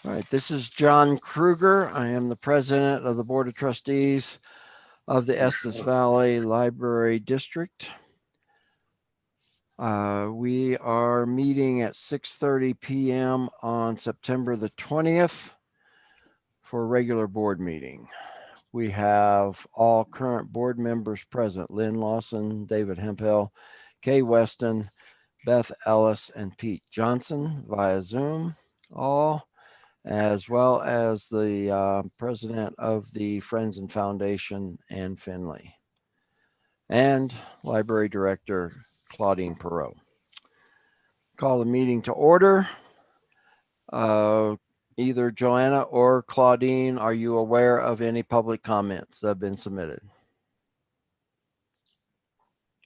All right, this is John Kruger. I am the president of the Board of Trustees of the Estes Valley Library District. We are meeting at 6:30 p.m. on September the 20th for a regular board meeting. We have all current board members present: Lynn Lawson, David Hemphill, Kay Weston, Beth Ellis, and Pete Johnson via Zoom, all, as well as the president of the Friends and Foundation, Ann Finley, and library director, Claudine Perot. Call the meeting to order. Either Joanna or Claudine, are you aware of any public comments that have been submitted?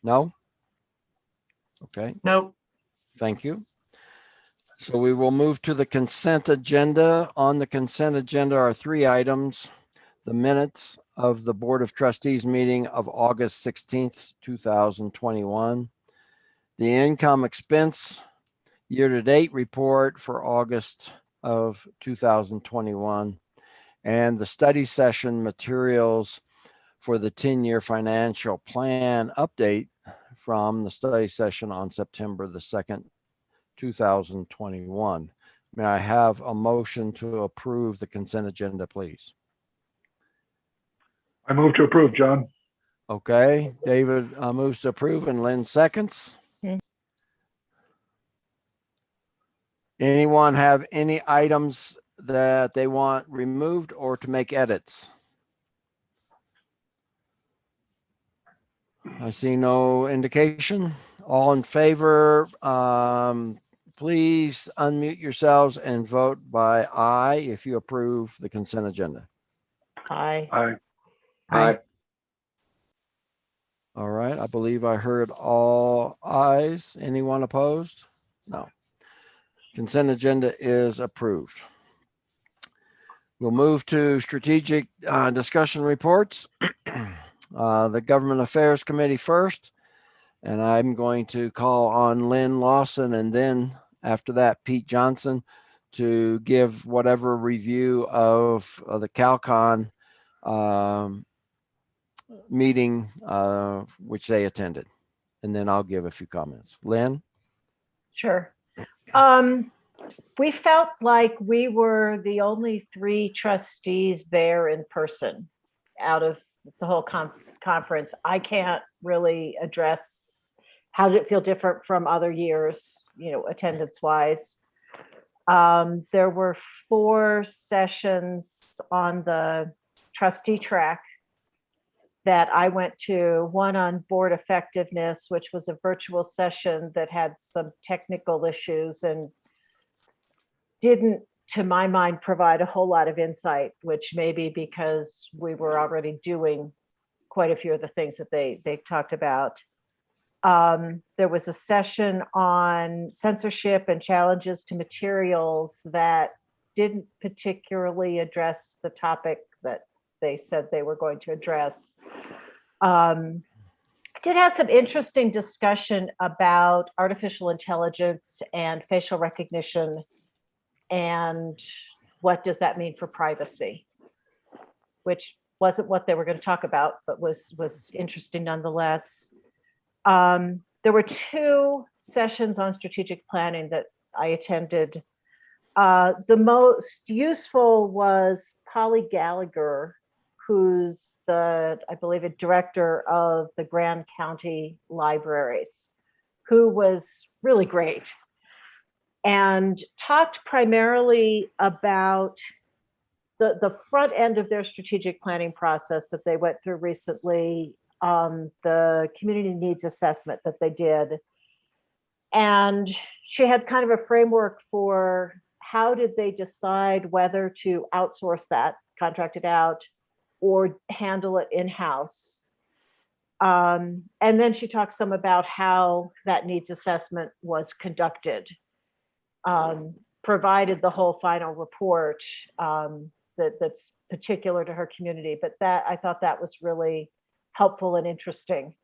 No? Okay. Nope. Thank you. So we will move to the consent agenda. On the consent agenda are 3 items: the minutes of the Board of Trustees meeting of August 16th, 2021, the income expense year-to-date report for August of 2021, and the study session materials for the 10-year financial plan update from the study session on September the 2nd, 2021. May I have a motion to approve the consent agenda, please? I move to approve, John. Okay, David moves to approve and Lynn seconds. Anyone have any items that they want removed or to make edits? I see no indication. All in favor, please unmute yourselves and vote by aye if you approve the consent agenda. Aye. Aye. Aye. All right, I believe I heard all ayes. Anyone opposed? No. Consent agenda is approved. We'll move to strategic discussion reports. The Government Affairs Committee first, and I'm going to call on Lynn Lawson and then after that Pete Johnson to give whatever review of the CalCon meeting which they attended, and then I'll give a few comments. Lynn? Sure. We felt like we were the only 3 trustees there in person out of the whole conference. I can't really address how did it feel different from other years, attendance wise. There were 4 sessions on the trustee track that I went to, one on board effectiveness, which was a virtual session that had some technical issues and didn't, to my mind, provide a whole lot of insight, which may be because we were already doing quite a few of the things that they talked about. There was a session on censorship and challenges to materials that didn't particularly address the topic that they said they were going to address. Did have some interesting discussion about artificial intelligence and facial recognition and what does that mean for privacy, which wasn't what they were going to talk about, but was interesting nonetheless. There were 2 sessions on strategic planning that I attended. The most useful was Polly Gallagher, who's I believe, a director of the Grand County Libraries, who was really great and talked primarily about the front end of their strategic planning process that they went through recently, the community needs assessment that they did. And she had kind of a framework for how did they decide whether to outsource that, contract it out, or handle it in-house. And then she talked some about how that needs assessment was conducted, provided the whole final report that's particular to her community. But that, I thought that was really helpful and interesting.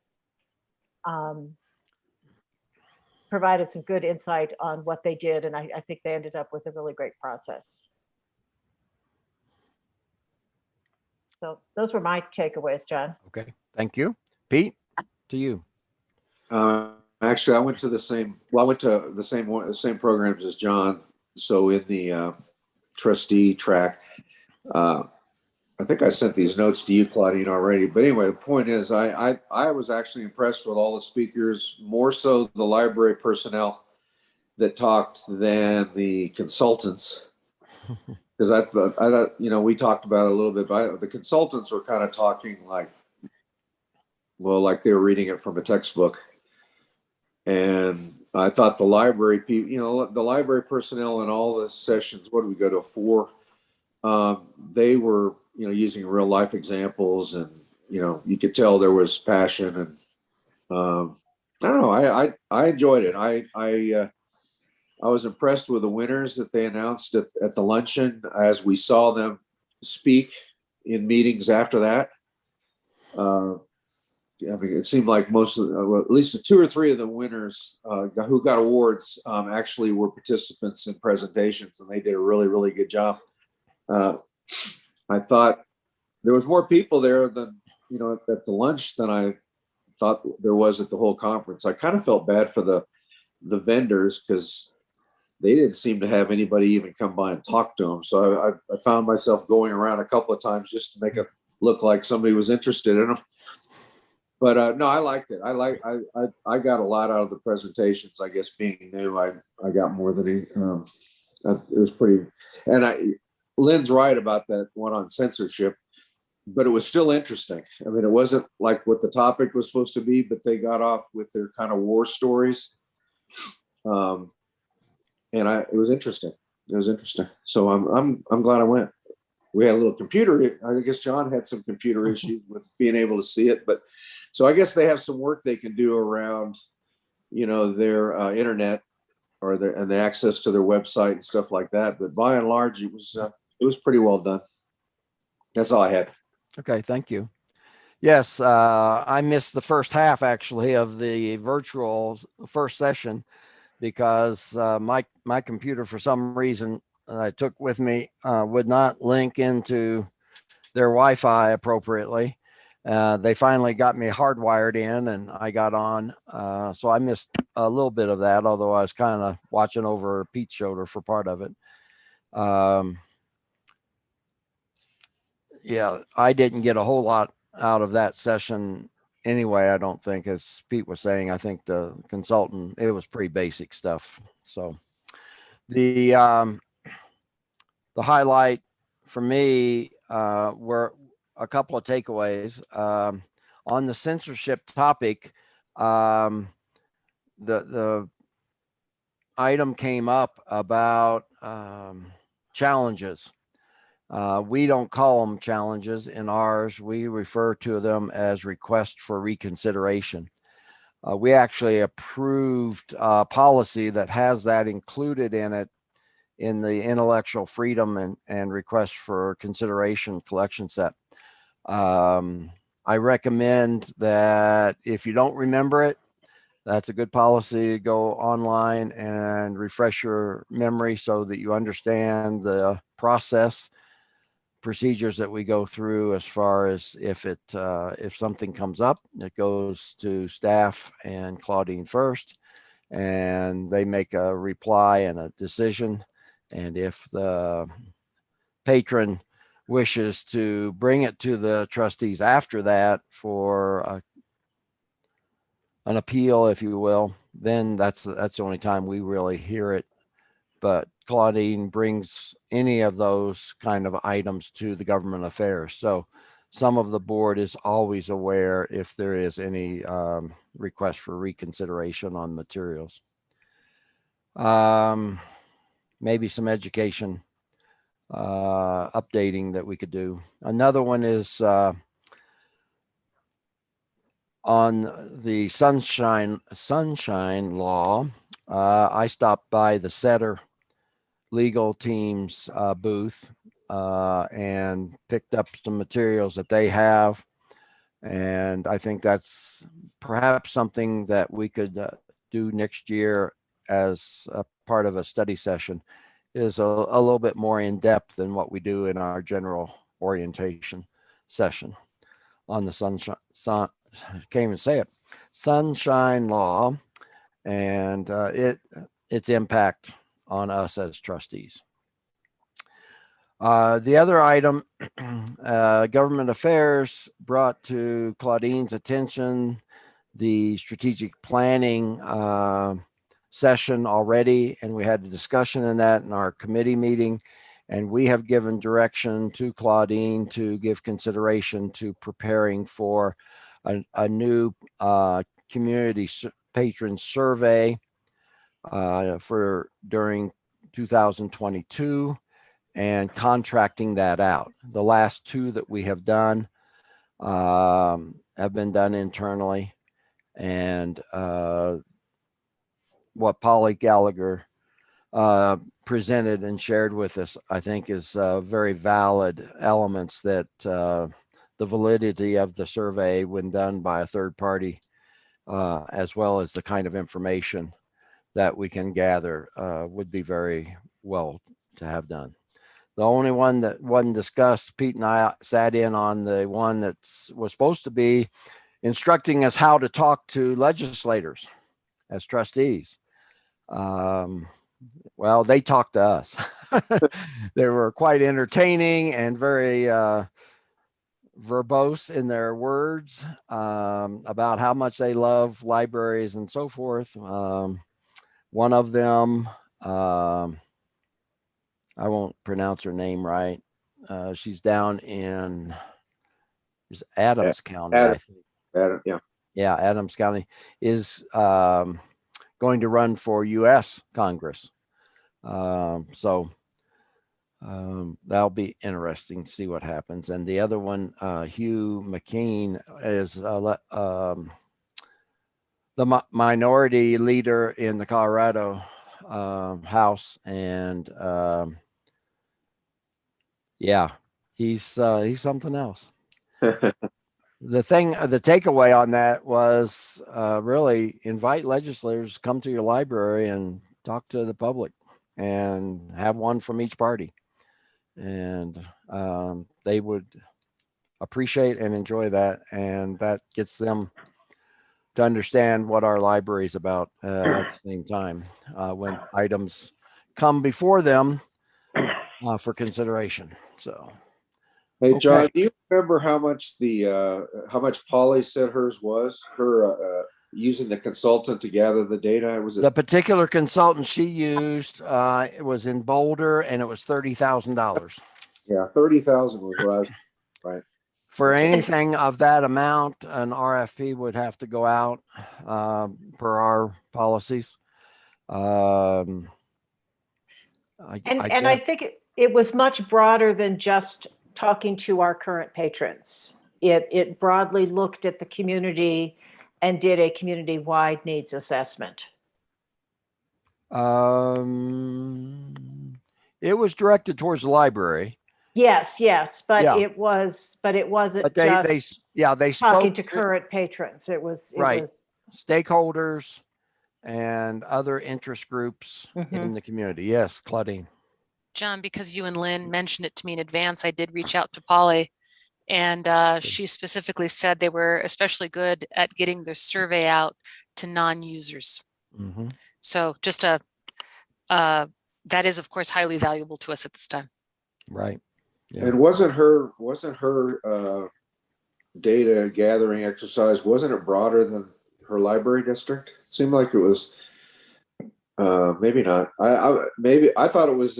Provided some good insight on what they did, and I think they ended up with a really great process. So those were my takeaways, John. Okay, thank you. Pete, to you. Actually, I went to the same. Well, I went to the same programs as John. So in the trustee track, I think I sent these notes to you, Claudine, already. But anyway, the point is, I was actually impressed with all the speakers, more so the library personnel that talked than the consultants. Because I thought, we talked about it a little bit, but the consultants were kind of talking like they were reading it from a textbook. And I thought the library people, the library personnel in all the sessions, what did we go to, 4? They were, using real life examples, and, you could tell there was passion, and I don't know, I enjoyed it. I was impressed with the winners that they announced at the luncheon as we saw them speak in meetings after that. I mean, it seemed like most of, well, at least 2 or 3 of the winners who got awards actually were participants in presentations, and they did a really, really good job. I thought there was more people there than, at the lunch than I thought there was at the whole conference. I kind of felt bad for the vendors because they didn't seem to have anybody even come by and talk to them. So I found myself going around a couple of times just to make it look like somebody was interested in them. But no, I liked it. I got a lot out of the presentations. I guess being new, I got more than it was pretty. And Lynn's right about that one on censorship, but it was still interesting. I mean, it wasn't like what the topic was supposed to be, but they got off with their kind of war stories. And it was interesting. It was interesting. So I'm glad I went. We had a little computer. I guess John had some computer issues with being able to see it, but so I guess they have some work they can do around, their internet or the access to their website and stuff like that. But by and large, it was pretty well done. That's all I had. Okay, thank you. Yes, I missed the first half actually of the virtual first session because my computer, for some reason I took with me, would not link into their Wi-Fi appropriately. They finally got me hardwired in, and I got on. So I missed a little bit of that, although I was kind of watching over Pete's shoulder for part of it. Yeah, I didn't get a whole lot out of that session anyway, I don't think. As Pete was saying, I think the consultant, it was pretty basic stuff. So the highlight for me were a couple of takeaways. On the censorship topic, the item came up about challenges. We don't call them challenges in ours. We refer to them as requests for reconsideration. We actually approved a policy that has that included in it in the intellectual freedom and request for consideration collection set. I recommend that if you don't remember it, that's a good policy to go online and refresh your memory so that you understand the procedures that we go through as far as if something comes up, it goes to staff and Claudine first, and they make a reply and a decision. And if the patron wishes to bring it to the trustees after that for an appeal, if you will, then that's the only time we really hear it. But Claudine brings any of those kind of items to the government affairs. So some of the board is always aware if there is any request for reconsideration on materials. Maybe some education updating that we could do. Another one is on the sunshine law. I stopped by the Setter legal team's booth and picked up some materials that they have. And I think that's perhaps something that we could do next year as a part of a study session, is a little bit more in depth than what we do in our general orientation. session on the can't even say it, sunshine law and its impact on us as trustees. The other item, government affairs brought to Claudine's attention the strategic planning session already, and we had a discussion in that in our committee meeting, and we have given direction to Claudine to give consideration to preparing for a new community patron survey for during 2022 and contracting that out. The last two that we have done have been done internally, and what Polly Gallagher presented and shared with us, I think, is very valid elements that the validity of the survey when done by a third party, as well as the kind of information that we can gather would be very well to have done. The only one that wasn't discussed, Pete and I sat in on the one that was supposed to be instructing us how to talk to legislators as trustees. Well, they talked to us. They were quite entertaining and very verbose in their words about how much they love libraries and so forth. One of them, I won't pronounce her name right. She's down in Adams County, I think. Yeah, Adams County is going to run for U.S. Congress. So that'll be interesting to see what happens. And the other one, Hugh McKean, is the minority leader in the Colorado House, and yeah, he's something else. The takeaway on that was really invite legislators to come to your library and talk to the public, and have one from each party, and they would appreciate and enjoy that, and that gets them to understand what our library is about at the same time when items come before them for consideration. So, hey, John, okay. do you remember how much Polly said hers was? Her using the consultant to gather the data? Was it The particular consultant she used, it was in Boulder, and it was $30,000. Yeah, 30,000 was what I was right. For anything of that amount, an RFP would have to go out per our policies. I think it was much broader than just talking to our current patrons. It broadly looked at the community and did a community-wide needs assessment. It was directed towards the library. Yes, but Yeah. it wasn't But they talking spoke to current patrons. It was stakeholders and other interest groups in the community. Yes, Claudine. John, because you and Lynn mentioned it to me in advance, I did reach out to Polly, and she specifically said they were especially good at getting their survey out to non-users. So just that is, of course, highly valuable to us at this time. Right. Yeah. And wasn't her data gathering exercise, wasn't it broader than her library district? It seemed like it was. Maybe not. I thought it was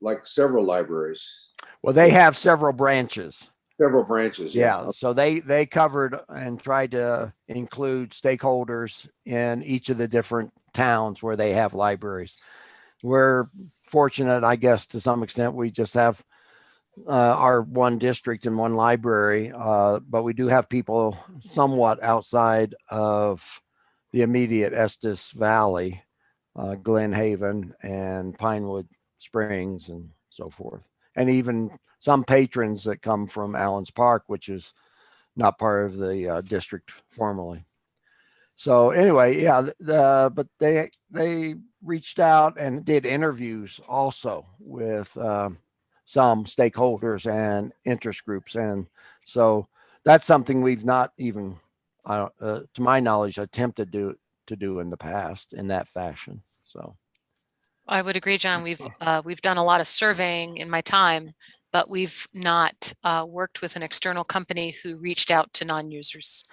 like several libraries. Well, they have several branches. Several branches. Yeah. So they covered and tried to include stakeholders in each of the different towns where they have libraries. We're fortunate, I guess, to some extent. We just have our one district and one library, but we do have people somewhat outside of the immediate Estes Valley, Glen Haven and Pinewood Springs and so forth. And even some patrons that come from Allen's Park, which is not part of the district formally. So anyway, yeah, but they reached out and did interviews also with some stakeholders and interest groups. And so that's something we've not even, to my knowledge, attempted to do in the past in that fashion. So I would agree, John. We've done a lot of surveying in my time, but we've not worked with an external company who reached out to non-users.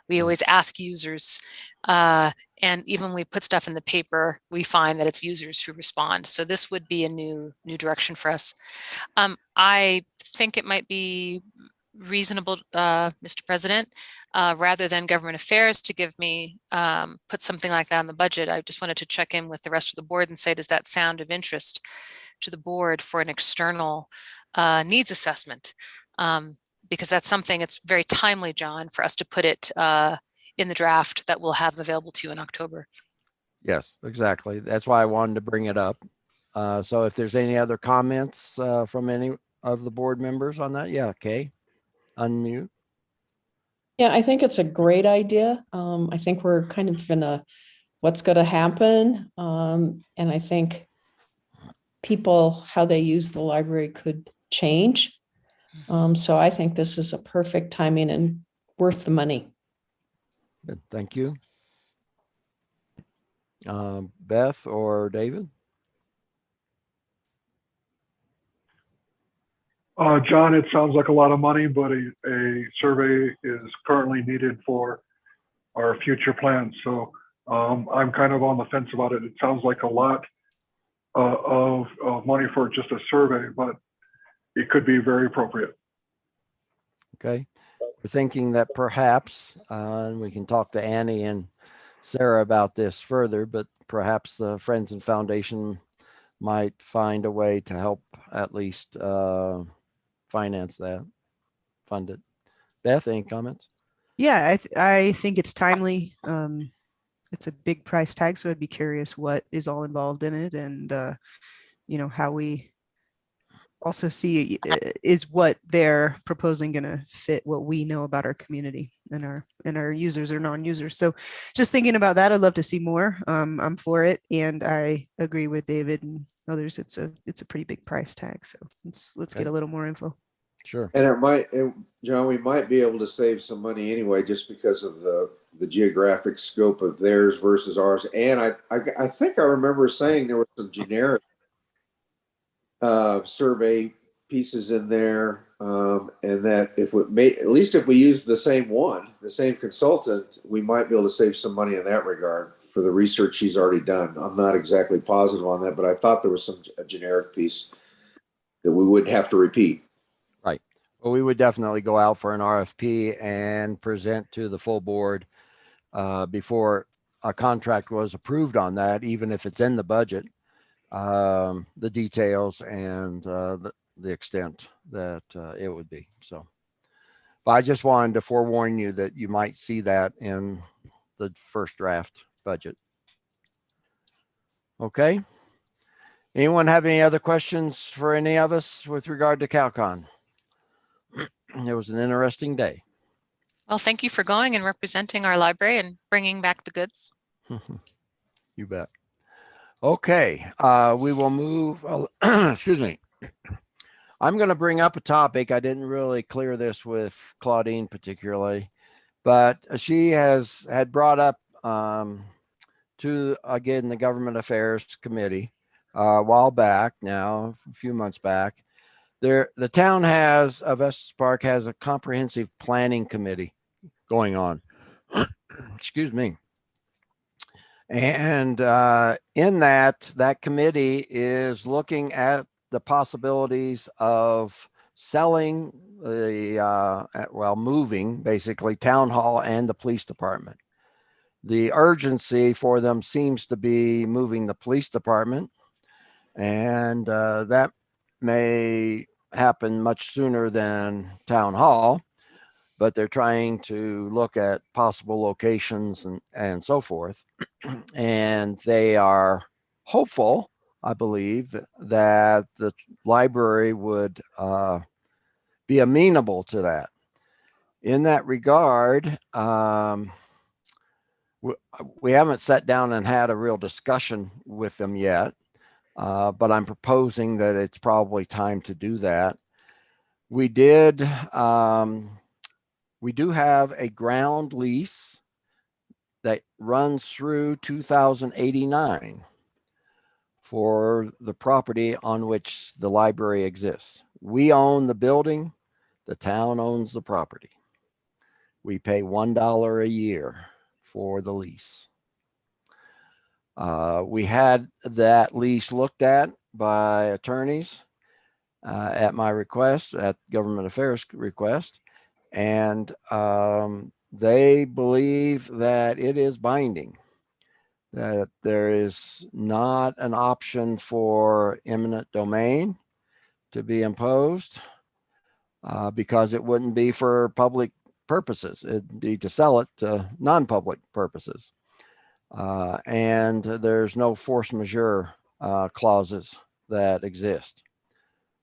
We always ask users, and even when we put stuff in the paper, we find that it's users who respond. So this would be a new direction for us. I think it might be reasonable, Mr. President, rather than government affairs to give me, put something like that on the budget. I just wanted to check in with the rest of the board and say, does that sound of interest to the board for an external needs assessment? Because that's something, it's very timely, John, for us to put it in the draft that we'll have available to you in October. yes, exactly. That's why I wanted to bring it up. So if there's any other comments from any of the board members on that, yeah, Kay, unmute. Yeah, I think it's a great idea. I think we're kind of in a what's going to happen. And I think people, how they use the library could change. So I think this is a perfect timing and worth the money. Good, thank you. Beth or David? John, it sounds like a lot of money, but a survey is currently needed for our future plans. So I'm kind of on the fence about it. It sounds like a lot of money for just a survey, but it could be very appropriate. Okay, we're thinking that perhaps, and we can talk to Annie and Sarah about this further, but perhaps the Friends and Foundation might find a way to help at least finance that, fund it. Beth, any comments? Yeah, I think it's timely. It's a big price tag, so I'd be curious what is all involved in it, and how we also see is what they're proposing going to fit what we know about our community and our users or non-users. So just thinking about that, I'd love to see more. I'm for it, and I agree with David and others. It's a pretty big price tag, so let's get a little more info. Sure. And John, we might be able to save some money anyway, just because of the geographic scope of theirs versus ours. And I think I remember saying there were some generic survey pieces in there, and that at least if we use the same consultant, we might be able to save some money in that regard for the research he's already done. I'm not exactly positive on that, but I thought there was a generic piece that we would have to repeat. Right. Well, we would definitely go out for an RFP and present to the full board before a contract was approved on that, even if it's in the budget, the details and the extent that it would be. So, but I just wanted to forewarn you that you might see that in the first draft budget. Okay. Anyone have any other questions for any of us with regard to CalCon? It was an interesting day. Well, thank you for going and representing our library and bringing back the goods. You bet. Okay, we will move, excuse me. I'm going to bring up a topic. I didn't really clear this with Claudine particularly, but she had brought up to, again, the Government Affairs Committee a while back now, a few months back. The town of Estes Park has a comprehensive planning committee going on. Excuse me. And in that committee is looking at the possibilities of selling moving basically town hall and the police department. The urgency for them seems to be moving the police department, and that may happen much sooner than town hall, but they're trying to look at possible locations and so forth. And they are hopeful, I believe, that the library would be amenable to that. In that regard, we haven't sat down and had a real discussion with them yet, But I'm proposing that it's probably time to do that. We do have a ground lease that runs through 2089 for the property on which the library exists. We own the building, the town owns the property. We pay $1 a year for the lease. We had that lease looked at by attorneys at my request, at government affairs request, and they believe that it is binding, that there is not an option for eminent domain to be imposed because it wouldn't be for public purposes. It'd be to sell it to non-public purposes. And there's no force majeure clauses that exist.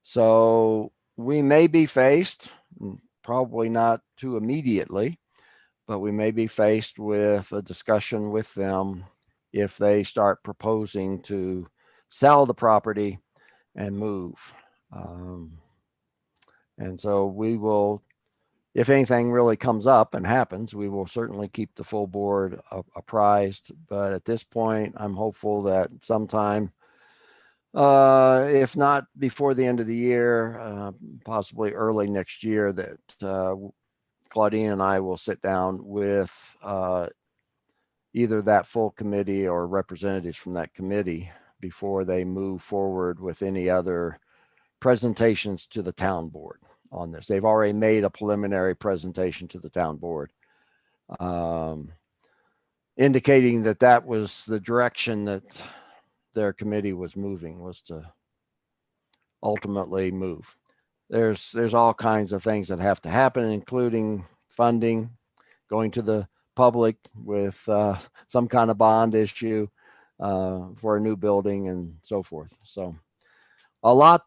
So we may be faced, probably not too immediately, but we may be faced with a discussion with them if they start proposing to sell the property and move. And so we will, if anything really comes up and happens, we will certainly keep the full board apprised. But at this point, I'm hopeful that sometime, if not before the end of the year, possibly early next year, that Claudine and I will sit down with either that full committee or representatives from that committee before they move forward with any other presentations to the town board on this. They've already made a preliminary presentation to the town board, indicating that that was the direction that their committee was moving, was to ultimately move. There's all kinds of things that have to happen, including funding, going to the public with some kind of bond issue for a new building and so forth. So a lot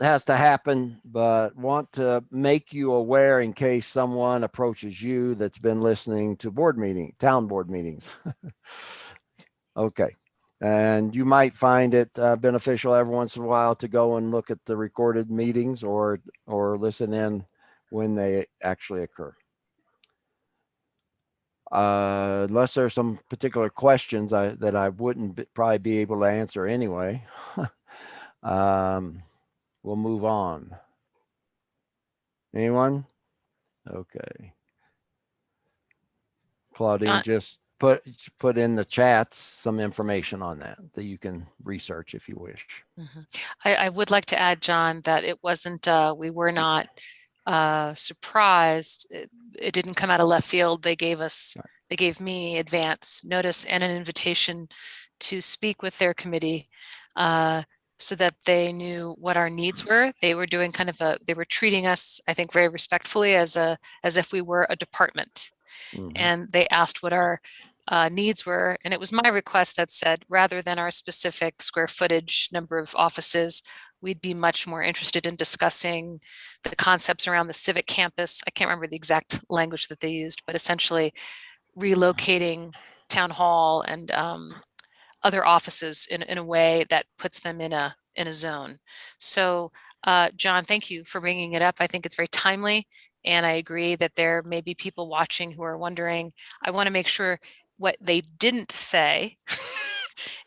has to happen, but want to make you aware in case someone approaches you that's been listening to town board meetings. Okay. And you might find it beneficial every once in a while to go and look at the recorded meetings or listen in when they actually occur. Unless there's some particular questions that I wouldn't probably be able to answer anyway. We'll move on. Anyone? Okay. Claudine, just put in the chats some information on that you can research if you wish. I would like to add, John, that it wasn't, we were not surprised. It didn't come out of left field. They gave me advance notice and an invitation to speak with their committee so that they knew what our needs were. They were doing they were treating us, I think, very respectfully as if we were a department. Mm-hmm. And they asked what our needs were. And it was my request that said, rather than our specific square footage number of offices, we'd be much more interested in discussing the concepts around the civic campus. I can't remember the exact language that they used, but essentially relocating town hall and other offices in a way that puts them in a zone. So John, thank you for bringing it up. I think it's very timely. And I agree that there may be people watching who are wondering, I want to make sure what they didn't say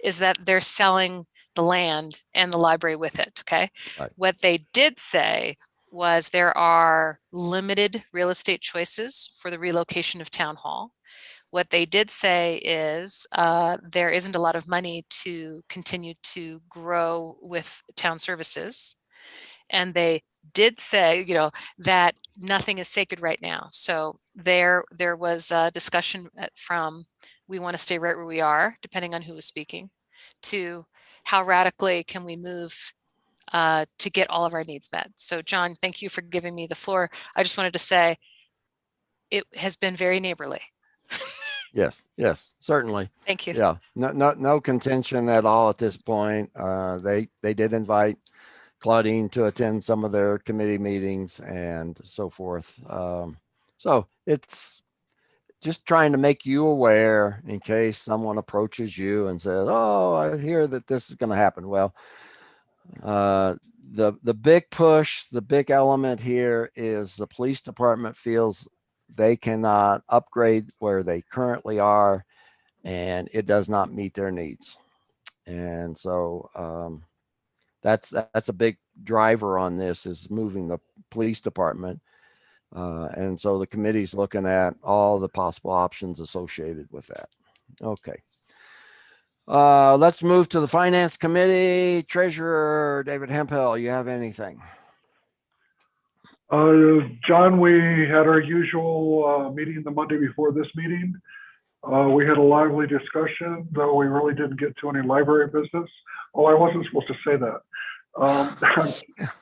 is that they're selling the land and the library with it, okay? Right. What they did say was there are limited real estate choices for the relocation of town hall. What they did say is there isn't a lot of money to continue to grow with town services. And they did say, that nothing is sacred right now. So there was a discussion from, we want to stay right where we are, depending on who was speaking, to how radically can we move to get all of our needs met. So John, thank you for giving me the floor. I just wanted to say it has been very neighborly. Yes, certainly. Thank you. Yeah, no contention at all at this point. They did invite Claudine to attend some of their committee meetings and so forth. So it's just trying to make you aware in case someone approaches you and says, "Oh, I hear that this is going to happen." Well, the big push, the big element here is the police department feels they cannot upgrade where they currently are, and it does not meet their needs. And so that's a big driver on this, is moving the police department. And so the committee's looking at all the possible options associated with that. Okay. Let's move to the Finance Committee. Treasurer David Hemphill, you have anything? John, we had our usual meeting the Monday before this meeting. We had a lively discussion, though we really didn't get to any library business. Oh, I wasn't supposed to say that.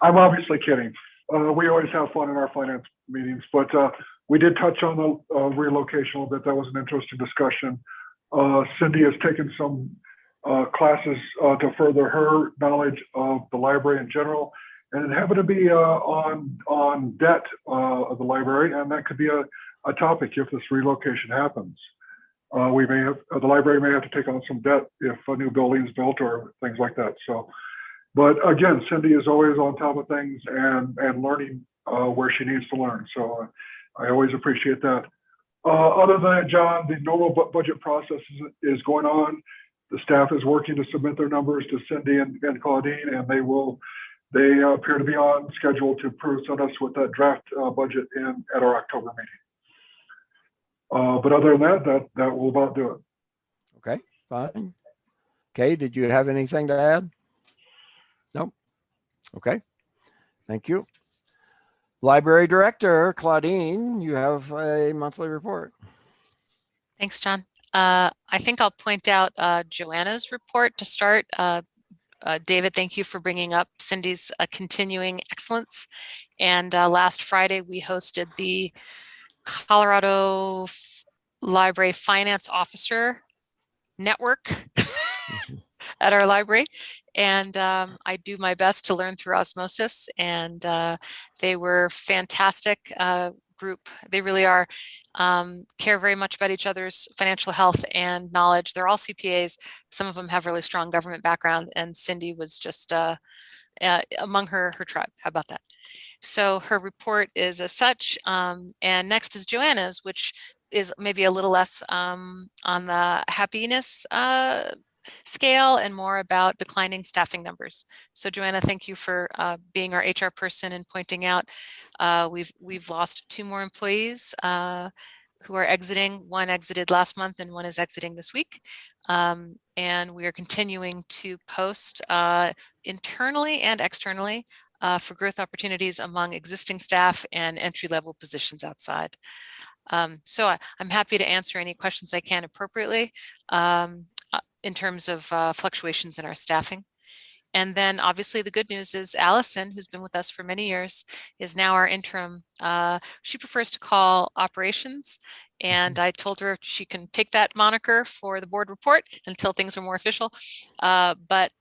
I'm obviously kidding. We always have fun in our finance meetings, but we did touch on the relocation a little bit. That was an interesting discussion. Cindy has taken some classes to further her knowledge of the library in general, and it happened to be on debt of the library, and that could be a topic if this relocation happens. The library may have to take on some debt if a new building is built or things like that. So, but again, Cindy is always on top of things and learning where she needs to learn. So I always appreciate that. Other than that, John, the normal budget process is going on. The staff is working to submit their numbers to Cindy and Claudine, and they appear to be on schedule to present us with that draft budget at our October meeting. But other than that will about do it. Okay, fine. Kay, did you have anything to add? Nope. Okay, thank you. Library Director Claudine, you have a monthly report. Thanks, John. I think I'll point out Joanna's report to start. David, thank you for bringing up Cindy's continuing excellence. And last Friday, we hosted the Colorado Library Finance Officer Network at our library. And I do my best to learn through osmosis. And they were fantastic group. They really are, care very much about each other's financial health and knowledge. They're all CPAs. Some of them have really strong government background, and Cindy was just among her tribe. How about that? So her report is as such, and next is Joanna's, which is maybe a little less on the happiness scale and more about declining staffing numbers. So Joanna, thank you for being our HR person and pointing out we've lost 2 more employees who are exiting. One exited last month and one is exiting this week. And we are continuing to post internally and externally for growth opportunities among existing staff and entry-level positions outside. So I'm happy to answer any questions I can appropriately in terms of fluctuations in our staffing. And then obviously the good news is Allison, who's been with us for many years, is now our interim. She prefers to call operations. And I told her she can take that moniker for the board report until things are more official. But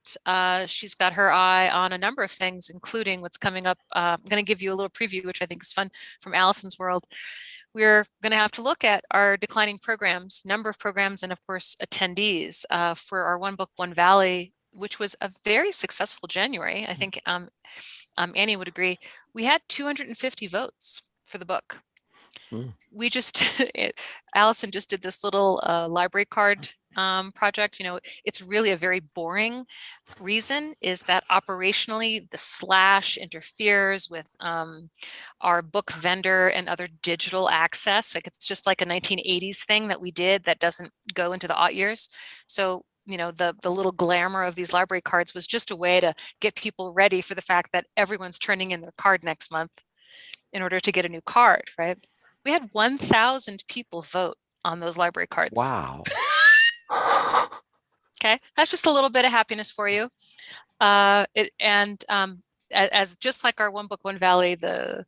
she's got her eye on a number of things, including what's coming up. I'm going to give you a little preview, which I think is fun, from Allison's world. We're going to have to look at our declining programs, number of programs, and of course, attendees for our One Book, One Valley, which was a very successful January. I think Annie would agree. We had 250 votes for the book. We just, Allison just did this little library card project. You know, it's really a very boring reason is that operationally the slash interferes with our book vendor and other digital access. Like it's just like a 1980s thing that we did that doesn't go into the aught years. So, you know, the little glamour of these library cards was just a way to get people ready for the fact that everyone's turning in their card next month in order to get a new card, right? We had 1,000 people vote on those library cards. Wow. Okay, that's just a little bit of happiness for you. As just like our One Book, One Valley, the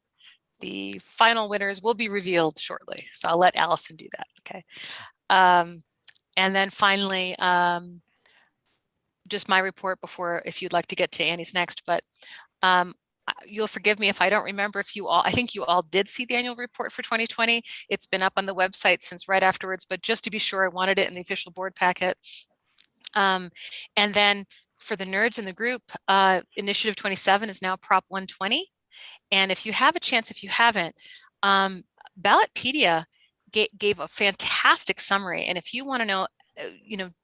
final winners will be revealed shortly. So I'll let Allison do that. Okay. And then finally, just my report before, if you'd like to get to Annie's next, but You'll forgive me if I don't remember if you all, I think you all did see the annual report for 2020. It's been up on the website since right afterwards, but just to be sure, I wanted it in the official board packet. And then for the nerds in the group, Initiative 27 is now Prop 120. And if you have a chance, if you haven't, Ballotpedia gave a fantastic summary. And if you want to know,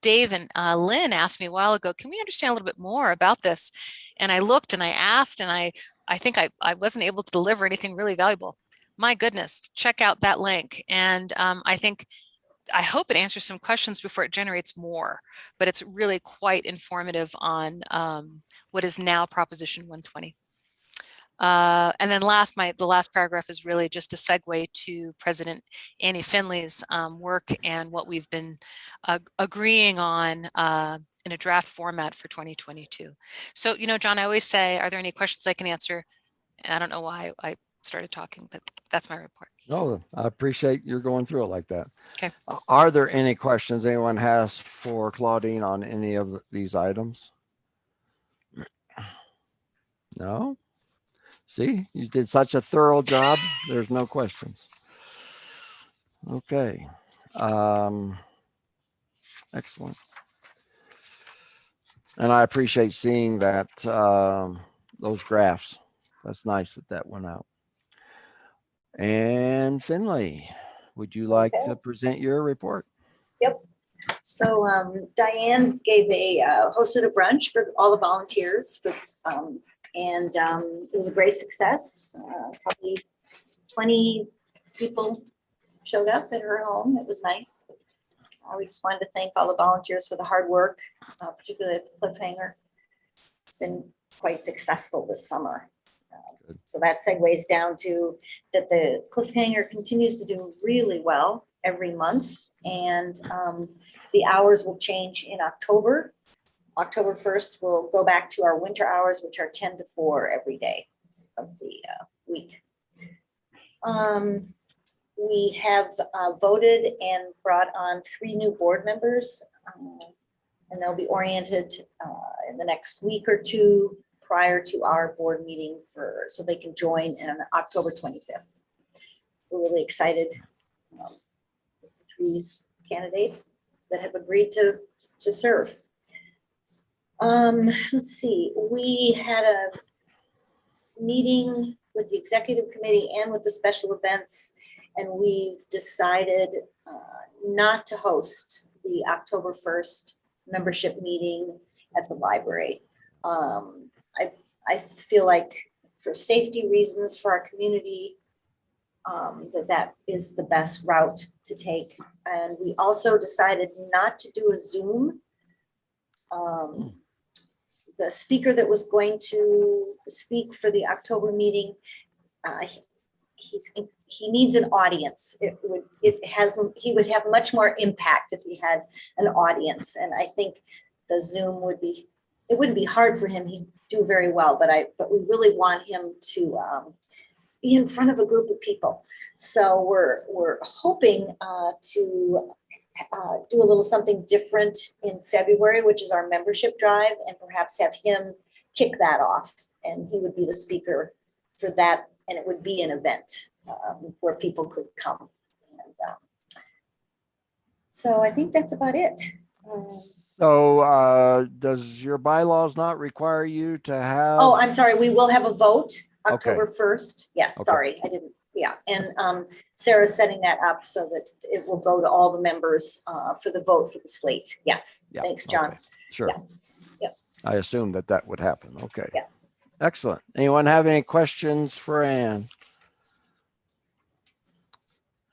Dave and Lynn asked me a while ago, can we understand a little bit more about this? And I looked and I asked, and I think I wasn't able to deliver anything really valuable. My goodness, check out that link. And I hope it answers some questions before it generates more, but it's really quite informative on what is now Proposition 120. And then the last paragraph is really just a segue to President Annie Finley's work and what we've been agreeing on in a draft format for 2022. So, John, I always say, are there any questions I can answer? And I don't know why I started talking, but that's my report. No, I appreciate you're going through it like that. Okay. Are there any questions anyone has for Claudine on any of these items? No? See, you did such a thorough job. There's no questions. Okay. Excellent. And I appreciate seeing that, those graphs. That's nice that went out. And Finley, would you like to present your report? Yep. So Diane hosted a brunch for all the volunteers, and it was a great success. Probably 20 people showed up at her home. It was nice. We just wanted to thank all the volunteers for the hard work, particularly at the Cliffhanger. It's been quite successful this summer. So that segues down to that the Cliffhanger continues to do really well every month, and the hours will change in October. October 1st, we'll go back to our winter hours, which are 10 to 4 every day of the week. We have voted and brought on 3 new board members, and they'll be oriented in the next week or two prior to our board meeting so they can join on October 25th. We're really excited with the 3 candidates that have agreed to serve. Let's see, we had a meeting with the executive committee and with the special events, and we've decided not to host the October 1st membership meeting at the library. I feel like for safety reasons for our community, that is the best route to take. And we also decided not to do a Zoom. The speaker that was going to speak for the October meeting, he needs an audience. He would have much more impact if he had an audience. And I think the Zoom it wouldn't be hard for him. He'd do very well, but we really want him to be in front of a group of people. So we're hoping to do a little something different in February, which is our membership drive, and perhaps have him kick that off. And he would be the speaker for that, and it would be an event where people could come. And, so I think that's about it. So does your bylaws not require you to have? Oh, I'm sorry. We will have a vote Okay. October 1st. Yes, Okay. sorry. I didn't. Yeah. And Sarah's setting that up so that it will go to all the members for the vote for the slate. Yes. Yeah, Thanks, John. okay. Sure. Yeah. Yep. I assumed that would happen. Okay. Yeah. Excellent. Anyone have any questions for Ann?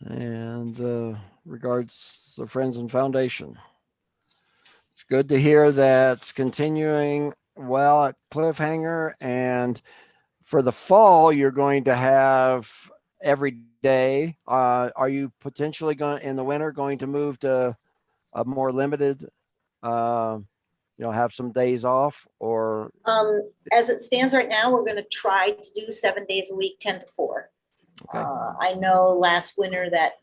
And regards the Friends and Foundation. It's good to hear that's continuing well at Cliffhanger, and for the fall, you're going to have every day. Are you potentially going in the winter going to move to a more limited, have some days off, or? As it stands right now, we're going to try to do 7 days a week, 10 to 4. Okay. I know last winter that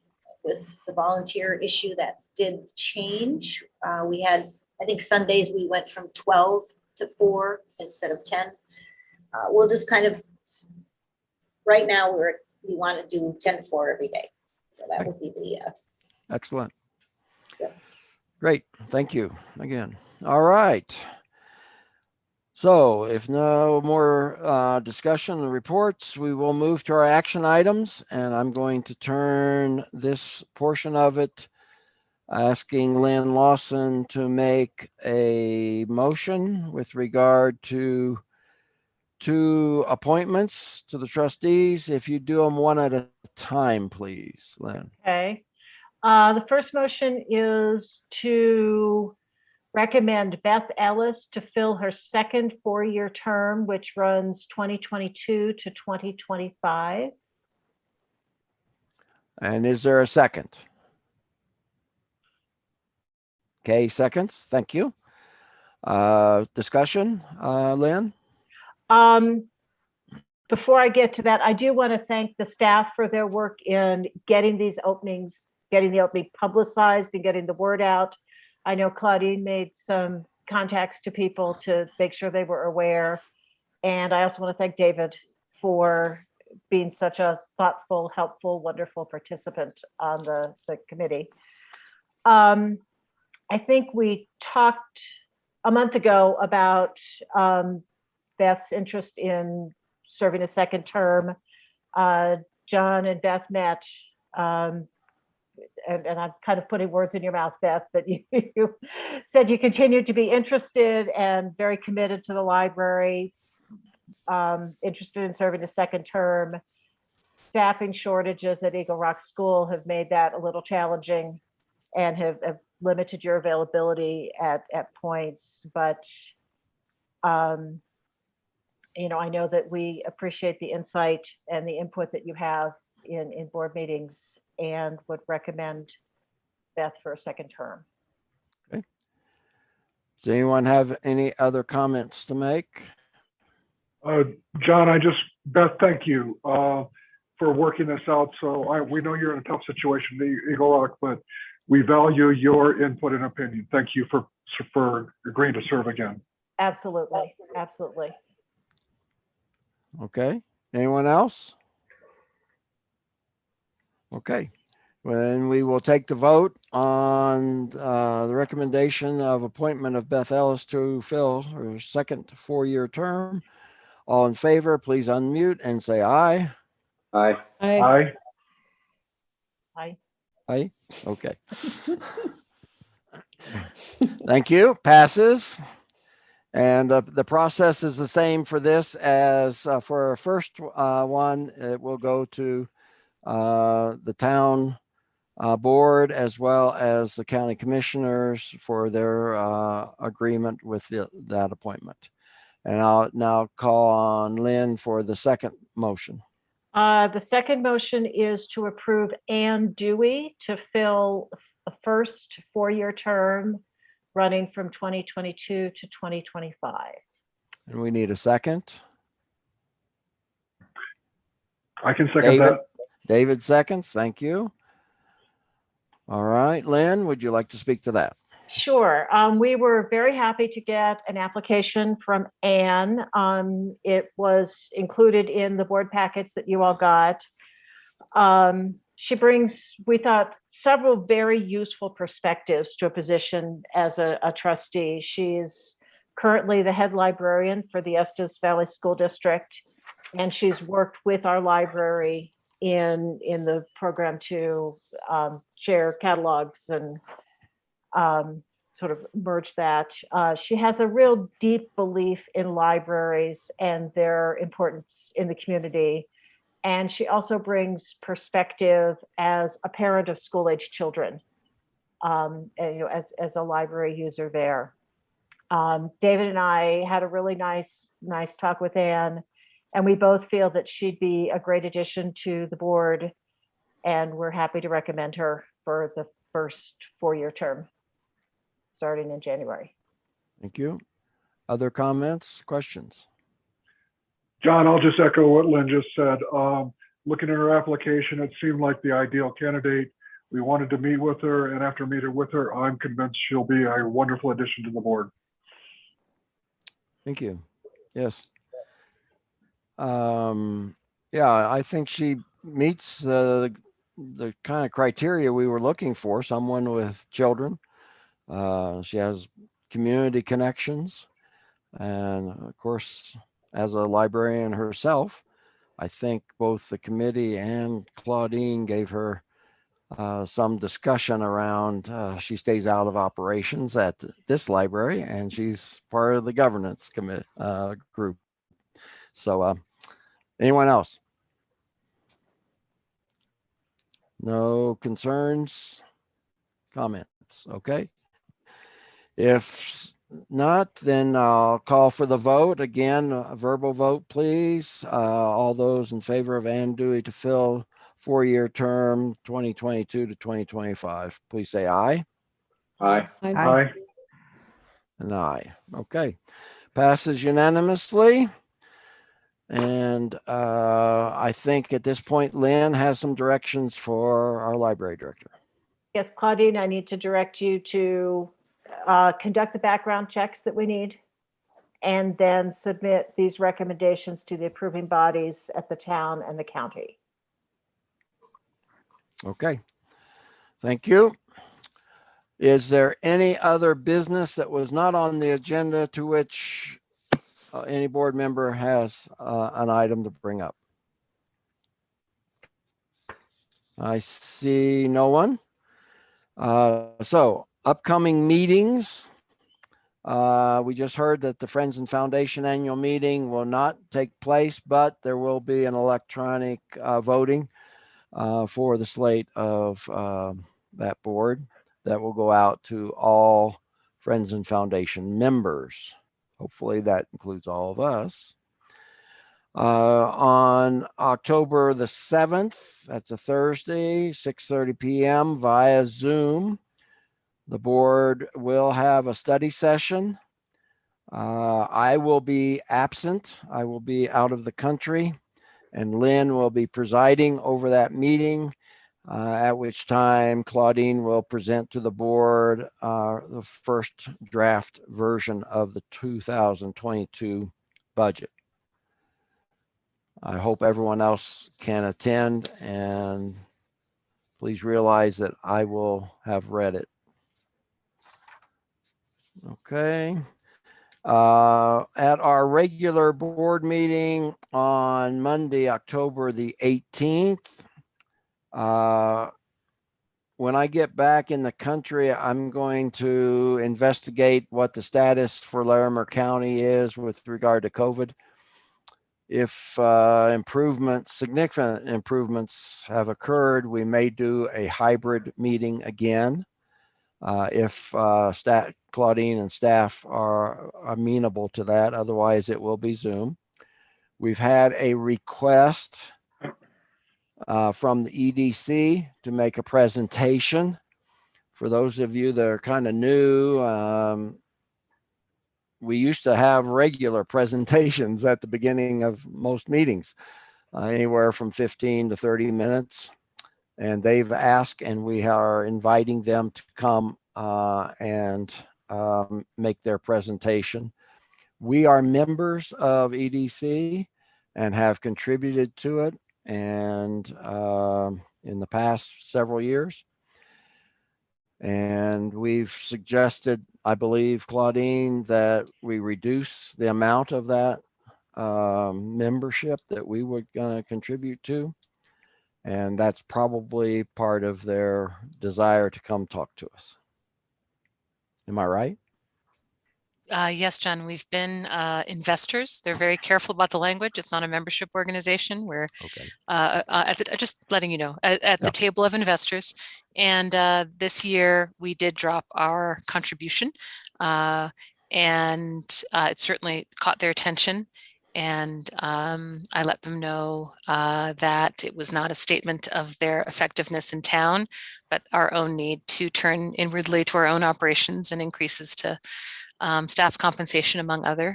with the volunteer issue that did change. We had, I think Sundays we went from 12 to 4 instead of 10. We'll just kind of right now we want to do 10 to 4 every day. So that Okay. would be the, Excellent. Yeah. Great. Thank you again. All right. So if no more discussion and reports, we will move to our action items, and I'm going to turn this portion of it asking Lynn Lawson to make a motion with regard to 2 appointments to the trustees. If you do them one at a time, please, Lynn. Okay. The first motion is to recommend Beth Ellis to fill her second 4-year term, which runs 2022 to 2025. And is there a second? Okay, seconds. Thank you. Discussion, Lynn? Before I get to that, I do want to thank the staff for their work in getting these openings, getting the opening publicized and getting the word out. I know Claudine made some contacts to people to make sure they were aware. And I also want to thank David for being such a thoughtful, helpful, wonderful participant on the committee. I think we talked a month ago about Beth's interest in serving a second term. John and Beth met, and I'm kind of putting words in your mouth, Beth, but you said you continued to be interested and very committed to the library, interested in serving a second term. Staffing shortages at Eagle Rock School have made that a little challenging and have limited your availability at points, but you know, I know that we appreciate the insight and the input that you have in board meetings and would recommend Beth for a second term. Okay. Does anyone have any other comments to make? John, Beth, thank you for working this out. So we know you're in a tough situation, Eagle Rock, but we value your input and opinion. Thank you for agreeing to serve again. Absolutely, absolutely. Okay. Anyone else? Okay. Then we will take the vote on the recommendation of appointment of Beth Ellis to fill her second 4-year term. All in favor, please unmute and say aye. Aye. Aye. Aye. Aye. Okay. Thank you. Passes. And the process is the same for this as for our first one. It will go to the town board as well as the county commissioners for their agreement with that appointment. And I'll now call on Lynn for the second motion. The second motion is to approve Ann Dewey to fill a first 4-year term running from 2022 to 2025. And we need a second. I can second that. David seconds. Thank you. All right, Lynn, would you like to speak to that? Sure. We were very happy to get an application from Anne. It was included in the board packets that you all got. She brings, we thought, several very useful perspectives to a position as a trustee. She's currently the head librarian for the Estes Valley School District, and she's worked with our library in the program to share catalogs and sort of merge that. She has a real deep belief in libraries and their importance in the community. And she also brings perspective as a parent of school-age children, and, you know, as a library user there. David and I had a really nice talk with Anne, and we both feel that she'd be a great addition to the board, and we're happy to recommend her for the first 4-year term, starting in January. Thank you. Other comments, questions? John, I'll just echo what Lynn just said. Looking at her application, it seemed like the ideal candidate. We wanted to meet with her, and after meeting with her, I'm convinced she'll be a wonderful addition to the board. Thank you. Yes. Yeah, I think she meets the kind of criteria we were looking for, someone with children. She has community connections. And of course, as a librarian herself, I think both the committee and Claudine gave her some discussion around she stays out of operations at this library and she's part of the governance commit group. So anyone else? No concerns, comments? Okay. If not, then I'll call for the vote. Again, a verbal vote, please. All those in favor of Ann Dewey to fill 4-year term 2022 to 2025, please say aye. Aye. Aye. An aye. Okay. Passes unanimously. And I think at this point, Lynn has some directions for our library director. Yes, Claudine, I need to direct you to conduct the background checks that we need and then submit these recommendations to the approving bodies at the town and the county. Okay. Thank you. Is there any other business that was not on the agenda to which any board member has an item to bring up? I see no one. So upcoming meetings. We just heard that the Friends and Foundation annual meeting will not take place, but there will be an electronic voting for the slate of that board that will go out to all Friends and Foundation members. Hopefully that includes all of us. On October the 7th, that's a Thursday, 6:30 p.m. via Zoom, the board will have a study session. I will be absent. I will be out of the country, and Lynn will be presiding over that meeting, at which time Claudine will present to the board the first draft version of the 2022 budget. I hope everyone else can attend, and please realize that I will have read it. Okay. At our regular board meeting on Monday, October the 18th, when I get back in the country, I'm going to investigate what the status for Larimer County is with regard to COVID. If significant improvements have occurred, we may do a hybrid meeting again. If Claudine and staff are amenable to that, otherwise it will be Zoom. We've had a request from the EDC to make a presentation. For those of you that are kind of new, we used to have regular presentations at the beginning of most meetings, anywhere from 15 to 30 minutes. And they've asked, and we are inviting them to come and make their presentation. We are members of EDC and have contributed to it, and in the past several years. And we've suggested, I believe, Claudine, that we reduce the amount of that membership that we would contribute to. And that's probably part of their desire to come talk to us. Am I right? Yes, John, we've been investors. They're very careful about the language. It's not a membership organization. We're Okay. just letting you know, at Yeah. the table of investors. And this year we did drop our contribution, and it certainly caught their attention. And I let them know that it was not a statement of their effectiveness in town, but our own need to turn inwardly to our own operations and increases to staff compensation, among other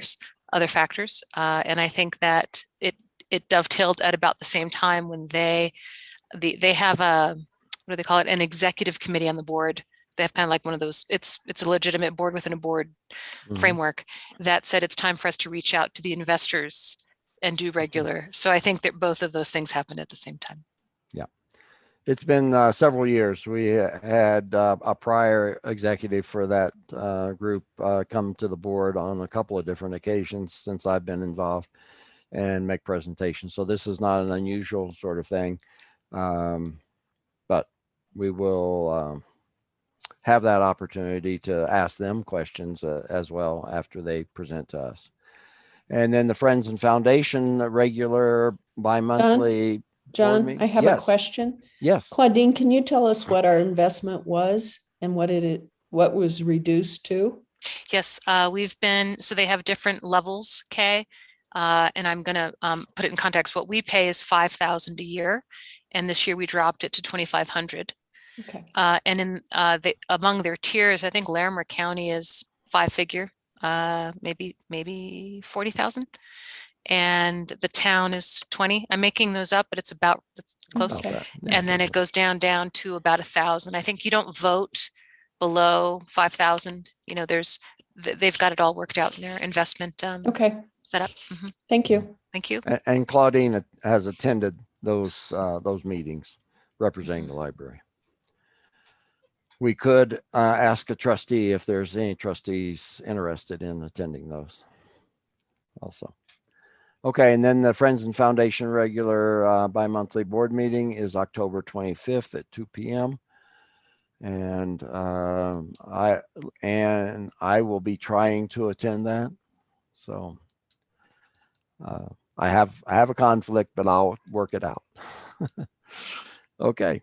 factors. And I think that it dovetailed at about the same time when they have what do they call it? An executive committee on the board. They have kind of like one of those, it's a legitimate board within a board framework that said it's time for us to reach out to the investors and do regular. So I think that both of those things happened at the same time. It's been several years. We had a prior executive for that group come to the board on a couple of different occasions since I've been involved and make presentations. So this is not an unusual sort of thing. But we will have that opportunity to ask them questions as well after they present to us. And then the Friends and Foundation regular bi-monthly board John, meeting. I have a question. Yes. Claudine, can you tell us what our investment was and what was reduced to? Yes, so they have different levels, Kay, and I'm gonna put it in context. What we pay is $5,000 a year, and this year we dropped it to $2,500. Okay. And among their tiers, I think Larimer County is 5-figure, maybe 40,000. And the town is 20. I'm making those up, but it's close. Okay. And then it goes down to about 1,000. I think you don't vote below 5,000. They've got it all worked out in their investment Okay. setup. Thank you. Thank you. And Claudine has attended those meetings representing the library. We could ask a trustee if there's any trustees interested in attending those also. Okay, and then the Friends and Foundation regular bi-monthly board meeting is October 25th at 2 p.m. And I will be trying to attend that. So I have a conflict, but I'll work it out. Okay.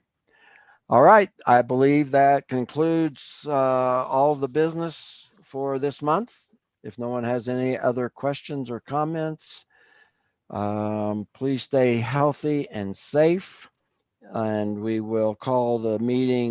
All right. I believe that concludes all of the business for this month. If no one has any other questions or comments, please stay healthy and safe. And we will call the meeting